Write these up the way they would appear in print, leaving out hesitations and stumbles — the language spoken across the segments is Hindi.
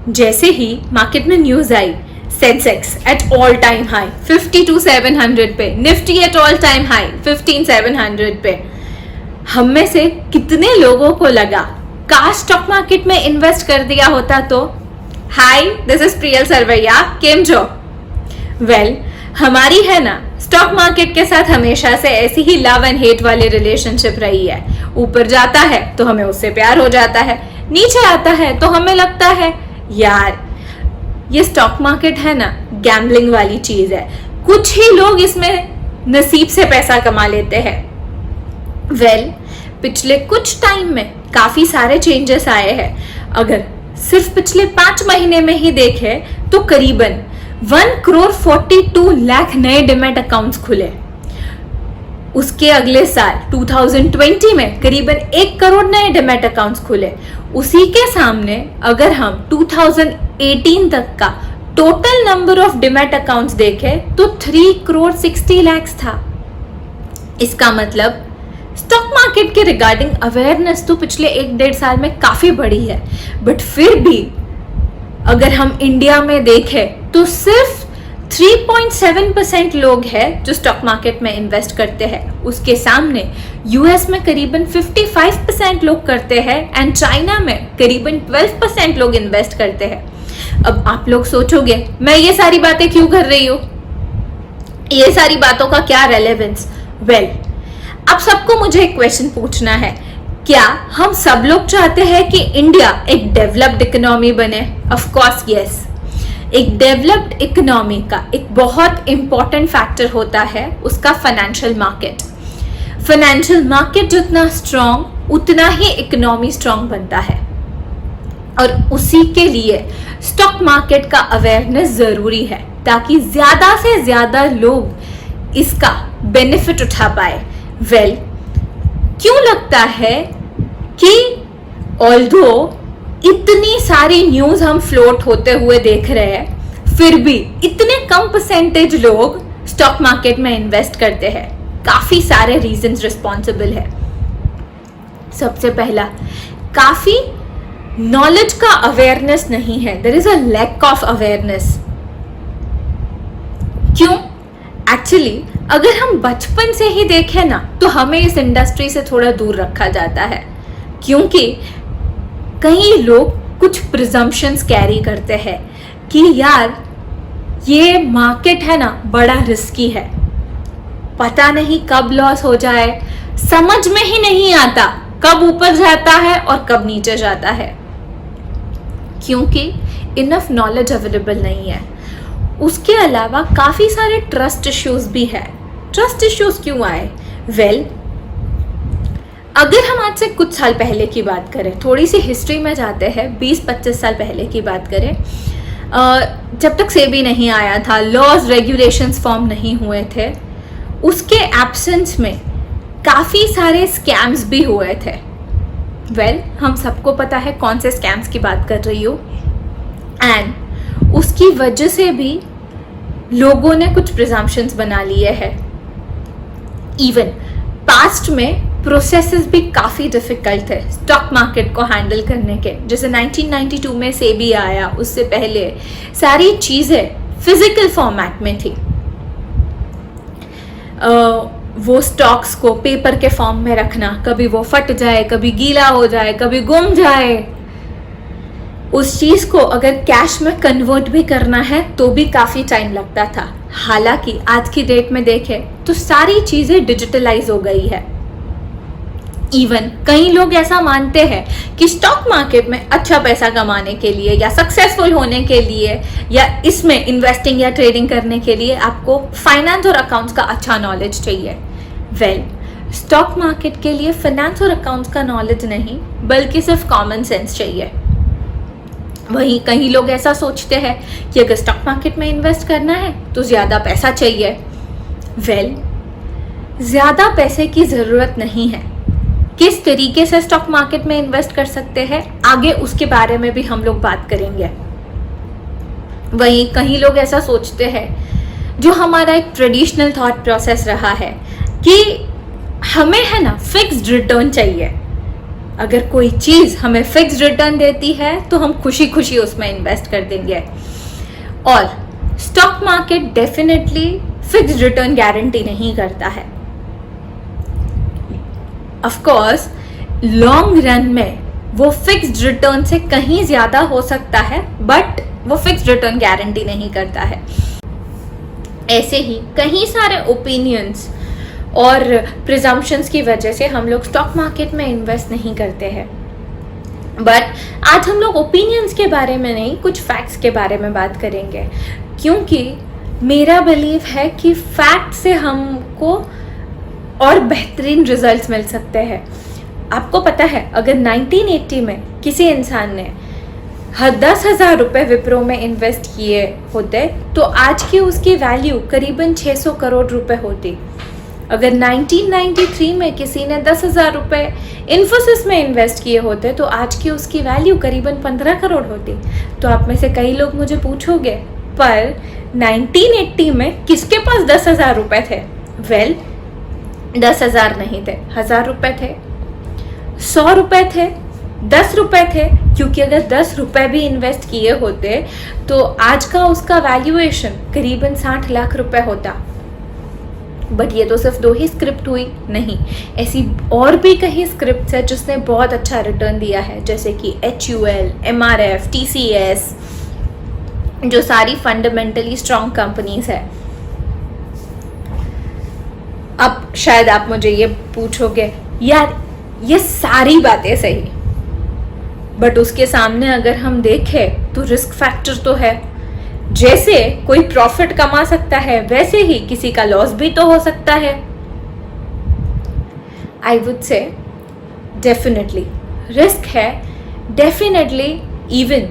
जैसे ही मार्केट में news I, Sensex at all time high 52,700 पे, Nifty at all time high 15,700 पे, हम में से कितने लोगों को लगा काश स्टॉक मार्केट में इन्वेस्ट कर दिया होता तो। हाय, दिस इज प्रियल सरवैया, केम जो। वेल, हमारी है ना स्टॉक मार्केट के साथ हमेशा से ऐसी ही लव एंड हेट वाली रिलेशनशिप रही है। ऊपर जाता है तो हमें उससे प्यार हो जाता है, नीचे आता है तो हमें लगता है यार ये स्टॉक मार्केट है ना गैम्बलिंग वाली चीज है, कुछ ही लोग इसमें नसीब से पैसा कमा लेते हैं। वेल, पिछले कुछ टाइम में काफी सारे चेंजेस आए हैं। अगर सिर्फ पिछले 5 महीने में ही देखें तो करीबन 1,42,00,000 नए डिमैट अकाउंट्स खुले। उसके अगले साल 2020 में करीबन 1 करोड़ नए डिमैट अकाउंट्स खुले। उसी के सामने अगर हम 2018 तक का total number of demat accounts देखें तो 3,60,00,000 था। इसका मतलब स्टॉक मार्केट के रिगार्डिंग अवेयरनेस तो पिछले 1-1.5 साल में काफी बढ़ी है, बट फिर भी अगर हम इंडिया में देखें तो सिर्फ 3.7% लोग हैं जो स्टॉक मार्केट में इन्वेस्ट करते हैं। उसके सामने यूएस में करीबन 55% लोग करते हैं एंड चाइना में करीबन 12% लोग इन्वेस्ट करते हैं। अब आप लोग सोचोगे मैं ये सारी बातें क्यों कर रही हूँ, ये सारी बातों का क्या रेलेवेंस। वेल, अब सबको मुझे एक क्वेश्चन पूछना है, क्या हम सब लोग चाहते हैं कि इंडिया एक डेवलप्ड इकोनॉमी बने? Of course yes. एक डेवलप्ड इकोनॉमी का एक बहुत इंपॉर्टेंट फैक्टर होता है उसका फाइनेंशियल मार्केट। फाइनेंशियल मार्केट जितना स्ट्रांग उतना ही इकोनॉमी स्ट्रांग बनता है, और उसी के लिए स्टॉक मार्केट का अवेयरनेस जरूरी है ताकि ज्यादा से ज्यादा लोग इसका बेनिफिट उठा पाए। वेल, क्यों लगता है कि ऑल्दो इतनी सारी न्यूज हम फ्लोट होते हुए देख रहे हैं फिर भी इतने कम परसेंटेज लोग स्टॉक मार्केट में इन्वेस्ट करते हैं? काफी सारे रीजंस रिस्पॉन्सिबल है। सबसे पहला, काफी नॉलेज का अवेयरनेस नहीं है, there is a lack of awareness. क्यों? एक्चुअली अगर हम बचपन से ही देखें ना तो हमें इस इंडस्ट्री से थोड़ा दूर रखा जाता है, क्योंकि कई लोग कुछ प्रिजम्पशंस कैरी करते हैं कि यार ये मार्केट है ना बड़ा रिस्की है, पता नहीं कब लॉस हो जाए, समझ में ही नहीं आता कब ऊपर जाता है और कब नीचे जाता है, क्योंकि इनफ नॉलेज अवेलेबल नहीं है। उसके अलावा काफी सारे ट्रस्ट इश्यूज भी है। ट्रस्ट इश्यूज क्यों आए? वेल, अगर हम आज से कुछ साल पहले की बात करें, थोड़ी सी हिस्ट्री में जाते हैं, 20-25 साल पहले की बात करें, जब तक सेबी नहीं आया था, लॉज रेगुलेशंस फॉर्म नहीं हुए थे, उसके एब्सेंस में काफ़ी सारे स्कैम्स भी हुए थे। वेल, हम सबको पता है कौन से स्कैम्स की बात कर रही हूँ, एंड उसकी वजह से भी लोगों ने कुछ प्रिजम्पशंस बना लिए हैं। इवन पास्ट में प्रोसेसेस भी काफ़ी डिफिकल्ट थे स्टॉक मार्केट को हैंडल करने के। जैसे 1992 में सेबी आया, उससे पहले सारी चीज़ें फिजिकल फॉर्मेट में थी। वो स्टॉक्स को पेपर के फॉर्म में रखना, कभी वो फट जाए, कभी गीला हो जाए, कभी गुम जाए, उस चीज़ को अगर कैश में कन्वर्ट भी करना है तो भी काफ़ी टाइम लगता था। हालांकि आज की डेट में देखें तो सारी चीज़ें डिजिटलाइज हो गई है। इवन कई लोग ऐसा मानते हैं कि स्टॉक मार्केट में अच्छा पैसा कमाने के लिए या सक्सेसफुल होने के लिए या इसमें इन्वेस्टिंग या ट्रेडिंग करने के लिए आपको फाइनेंस और अकाउंट्स का अच्छा नॉलेज चाहिए। वेल, स्टॉक मार्केट के लिए फाइनेंस और अकाउंट्स का नॉलेज नहीं बल्कि सिर्फ कॉमन सेंस चाहिए। वहीं कई लोग ऐसा सोचते हैं कि अगर स्टॉक मार्केट में इन्वेस्ट करना है तो ज़्यादा पैसा चाहिए। वेल, ज़्यादा पैसे की ज़रूरत नहीं है। किस तरीके से स्टॉक मार्केट में इन्वेस्ट कर सकते हैं आगे उसके बारे में भी हम लोग बात करेंगे। वहीं कई लोग ऐसा सोचते हैं, जो हमारा एक ट्रेडिशनल थॉट प्रोसेस रहा है कि हमें है ना फिक्स्ड रिटर्न चाहिए। अगर कोई चीज़ हमें फिक्स रिटर्न देती है तो हम खुशी खुशी उसमें इन्वेस्ट कर देंगे। और stock market definitely fix return guarantee नहीं करता है। ऑफ कोर्स लॉन्ग रन में वो फिक्स्ड रिटर्न से कहीं ज़्यादा हो सकता है, बट वो फिक्स्ड रिटर्न गारंटी नहीं करता है। ऐसे ही कई सारे ओपिनियंस और प्रिजम्पशंस की वजह से हम लोग स्टॉक मार्केट में इन्वेस्ट नहीं करते हैं। बट आज हम लोग ओपिनियंस के बारे में नहीं, कुछ फैक्ट्स के बारे में बात करेंगे, क्योंकि मेरा बिलीव है कि फैक्ट से हमको और बेहतरीन रिजल्ट्स मिल सकते हैं। आपको पता है, अगर 1980 में किसी इंसान ने 10,000 रुपये विप्रो में इन्वेस्ट किए होते तो आज की उसकी वैल्यू करीबन 600 करोड़ रुपए होती। अगर 1993 में किसी ने 10,000 रुपये इन्फोसिस में इन्वेस्ट किए होते तो आज की उसकी वैल्यू करीबन 15 करोड़ होती। तो आप में से कई लोग मुझे पूछोगे, पर 1980 में किसके पास 10,000 रुपये थे? वेल, 10,000 नहीं थे, 1,000 रुपये थे, 100 रुपये थे, 10 रुपये थे, क्योंकि अगर 10 रुपये भी इन्वेस्ट किए होते तो आज का उसका वैल्यूएशन करीबन 60 लाख रुपए होता। बट ये तो सिर्फ 2 ही स्क्रिप्ट हुई नहीं, ऐसी और भी कई स्क्रिप्ट्स है जिसने बहुत अच्छा रिटर्न दिया है, जैसे कि HUL, MRF, TCS, जो सारी फंडामेंटली स्ट्रॉन्ग कंपनीज है। अब शायद आप मुझे ये पूछोगे, यार ये सारी बातें सही, बट उसके सामने अगर हम देखें तो रिस्क फैक्टर तो है। जैसे कोई प्रॉफिट कमा सकता है वैसे ही किसी का लॉस भी तो हो सकता है। I would say definitely risk है, डेफिनेटली इवन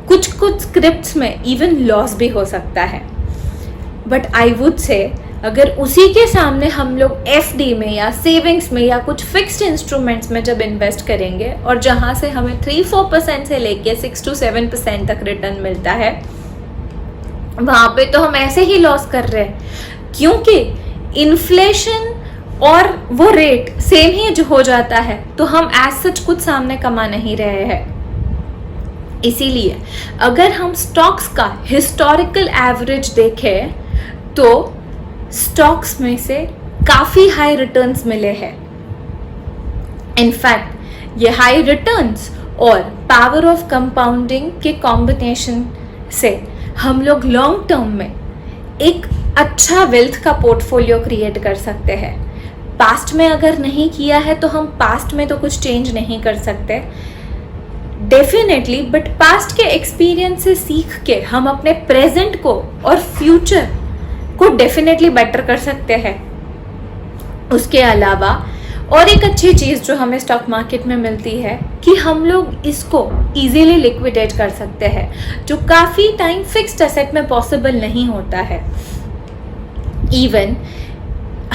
कुछ स्क्रिप्ट्स में इवन लॉस भी हो सकता है। बट आई वुड से अगर उसी के सामने हम लोग FD में या सेविंग्स में या कुछ फिक्स्ड इंस्ट्रूमेंट्स में जब इन्वेस्ट करेंगे और जहाँ से हमें 3-4% से लेके 6-7% तक रिटर्न मिलता है, वहाँ पे तो हम ऐसे ही लॉस कर रहे हैं, क्योंकि इन्फ्लेशन और वो रेट सेम ही जो हो जाता है तो हम एज सच कुछ सामने कमा नहीं रहे हैं। इसीलिए अगर हम स्टॉक्स का हिस्टोरिकल एवरेज देखें तो स्टॉक्स में से काफ़ी हाई रिटर्न्स मिले हैं। इनफैक्ट ये हाई रिटर्न्स और पावर ऑफ कंपाउंडिंग के कॉम्बिनेशन से हम लोग लॉन्ग टर्म में एक अच्छा वेल्थ का पोर्टफोलियो क्रिएट कर सकते हैं। पास्ट में अगर नहीं किया है तो हम पास्ट में तो कुछ चेंज नहीं कर सकते डेफिनेटली, बट पास्ट के एक्सपीरियंस से सीख के हम अपने प्रेजेंट को और फ्यूचर को डेफिनेटली बेटर कर सकते हैं। उसके अलावा और एक अच्छी चीज़ जो हमें स्टॉक मार्केट में मिलती है कि हम लोग इसको इजीली लिक्विडेट कर सकते हैं, जो काफ़ी टाइम फिक्स्ड एसेट में पॉसिबल नहीं होता है। इवन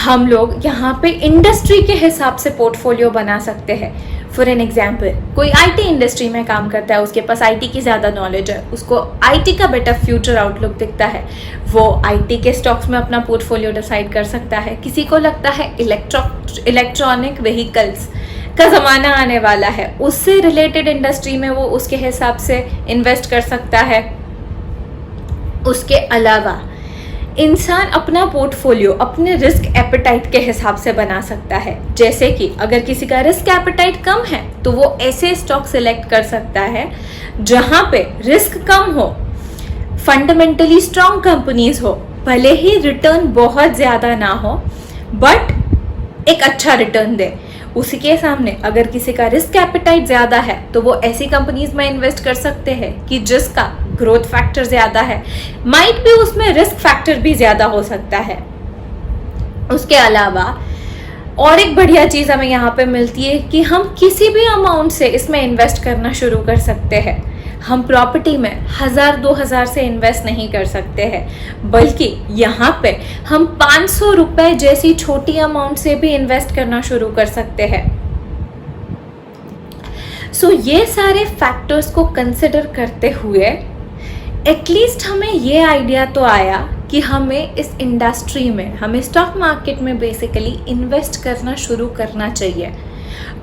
हम लोग यहाँ पे इंडस्ट्री के हिसाब से पोर्टफोलियो बना सकते हैं। फॉर एन एग्जाम्पल, कोई IT इंडस्ट्री में काम करता है, उसके पास IT की ज़्यादा नॉलेज है, उसको IT का बेटर फ्यूचर आउटलुक दिखता है, वो IT के स्टॉक्स में अपना पोर्टफोलियो डिसाइड कर सकता है। किसी को लगता है इलेक्ट्रॉनिक व्हीकल्स का ज़माना आने वाला है, उससे रिलेटेड इंडस्ट्री में वो उसके हिसाब से इन्वेस्ट कर सकता है। उसके अलावा इंसान अपना पोर्टफोलियो अपने रिस्क एपेटाइट के हिसाब से बना सकता है। जैसे कि अगर किसी का रिस्क एपेटाइट कम है तो वो ऐसे स्टॉक सिलेक्ट कर सकता है जहाँ पे रिस्क कम हो, फंडामेंटली स्ट्रॉन्ग कंपनीज हो, भले ही रिटर्न बहुत ज़्यादा ना हो बट एक अच्छा रिटर्न दे। उसी के सामने अगर किसी का रिस्क एपेटाइट ज़्यादा है तो वो ऐसी कंपनीज में इन्वेस्ट कर सकते हैं कि जिसका ग्रोथ फैक्टर ज़्यादा है, माइट भी उसमें रिस्क फैक्टर भी ज़्यादा हो सकता है। उसके अलावा और एक बढ़िया चीज़ हमें यहाँ पे मिलती है कि हम किसी भी अमाउंट से इसमें इन्वेस्ट करना शुरू कर सकते हैं। हम प्रॉपर्टी में 1,000-2,000 से इन्वेस्ट नहीं कर सकते हैं, बल्कि यहाँ पे हम 500 रुपये जैसी छोटी अमाउंट से भी इन्वेस्ट करना शुरू कर सकते हैं। सो ये सारे फैक्टर्स को कंसिडर करते हुए एटलीस्ट हमें ये आइडिया तो आया कि हमें इस इंडस्ट्री में, हमें स्टॉक मार्केट में बेसिकली इन्वेस्ट करना शुरू करना चाहिए।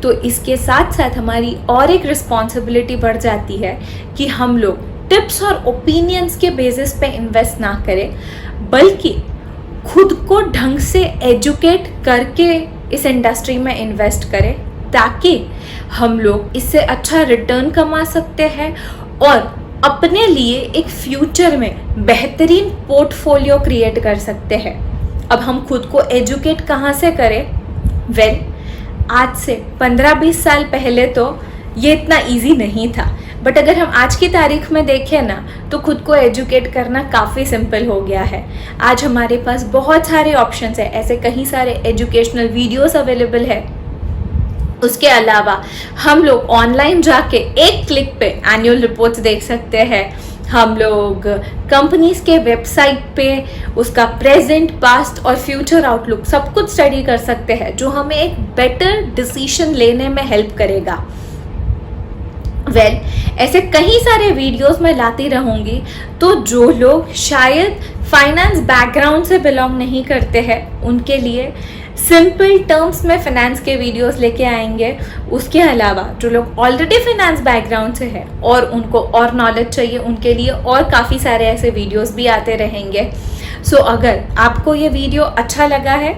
तो इसके साथ साथ हमारी और एक रिस्पॉन्सिबिलिटी बढ़ जाती है कि हम लोग टिप्स और ओपिनियंस के बेसिस पे इन्वेस्ट ना करें, बल्कि खुद को ढंग से एजुकेट करके इस इंडस्ट्री में इन्वेस्ट करें, ताकि हम लोग इससे अच्छा रिटर्न कमा सकते हैं और अपने लिए एक फ्यूचर में बेहतरीन पोर्टफोलियो क्रिएट कर सकते हैं। अब हम खुद को एजुकेट कहाँ से करें? वेल, आज से 15-20 साल पहले तो ये इतना इजी नहीं था, बट अगर हम आज की तारीख में देखें ना, तो खुद को एजुकेट करना काफ़ी सिंपल हो गया है। आज हमारे पास बहुत सारे ऑप्शंस हैं, ऐसे कई सारे एजुकेशनल वीडियोस अवेलेबल है। उसके अलावा हम लोग ऑनलाइन जाके एक क्लिक पे एनुअल रिपोर्ट्स देख सकते हैं। हम लोग कंपनीज के वेबसाइट पे उसका प्रेजेंट, पास्ट और फ्यूचर आउटलुक सब कुछ स्टडी कर सकते हैं, जो हमें एक बेटर डिसीजन लेने में हेल्प करेगा। वेल, ऐसे कई सारे वीडियोस मैं लाती रहूँगी, तो जो लोग शायद फाइनेंस बैकग्राउंड से बिलोंग नहीं करते हैं, उनके लिए सिंपल टर्म्स में फाइनेंस के वीडियोस लेके आएंगे। उसके अलावा जो लोग ऑलरेडी फाइनेंस बैकग्राउंड से है और उनको और नॉलेज चाहिए, उनके लिए और काफ़ी सारे ऐसे वीडियोस भी आते रहेंगे। सो अगर आपको ये वीडियो अच्छा लगा है,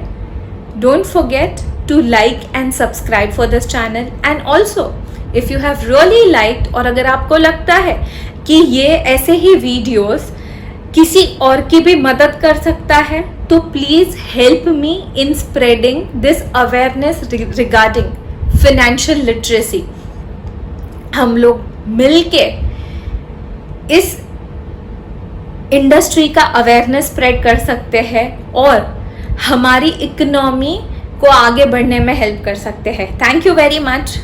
don't forget to like and subscribe for this channel. And also if you have really liked, और अगर आपको लगता है कि ये ऐसे ही वीडियोस किसी और की भी मदद कर सकता है, तो please help me in spreading this awareness regarding financial literacy. हम लोग मिलके इस इंडस्ट्री का अवेयरनेस स्प्रेड कर सकते हैं और हमारी इकोनॉमी को आगे बढ़ने में हेल्प कर सकते हैं। Thank you very much.